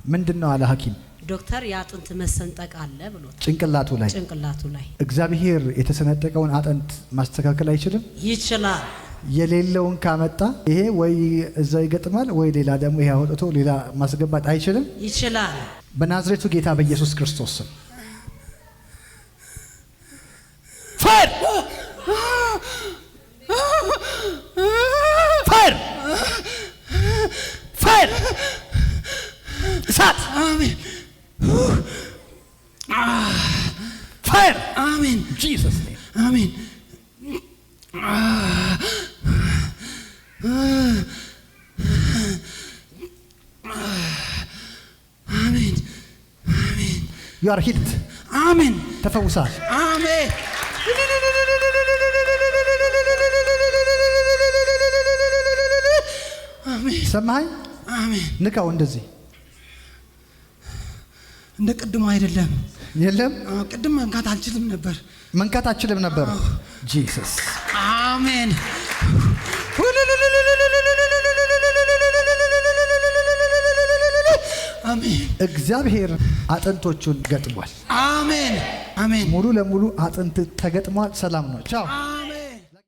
ምንድነው አለ ሐኪም ዶክተር ያጥንት መሰንጠቅ አለ ብሎ ጭንቅላቱ ላይ እግዚአብሔር የተሰነጠቀውን አጥንት ማስተካከል አይችልም ይችላል የሌለውን ካመጣ ይሄ ወይ እዛው ይገጥማል ወይ ሌላ ደግሞ ይሄ አውጥቶ ሌላ ማስገባት አይችልም ይችላል በናዝሬቱ ጌታ በኢየሱስ ክርስቶስ ስም ፋር እሳት አሜን ፋር አሜን ጂሰስ ኔም አሜን አሜን አሜን you are healed አሜን ተፈውሳል አሜን አሜን ሰማኸኝ አሜን ንካው እንደዚህ እንደ ቅድሙ አይደለም የለም ቅድም መንካት አልችልም ነበር ጂሰስ አሜን አሜን እግዚአብሔር አጥንቶቹን ገጥሟል አሜን አሜን ሙሉ ለሙሉ አጥንት ተገጥሟል ሰላም ነው ቻው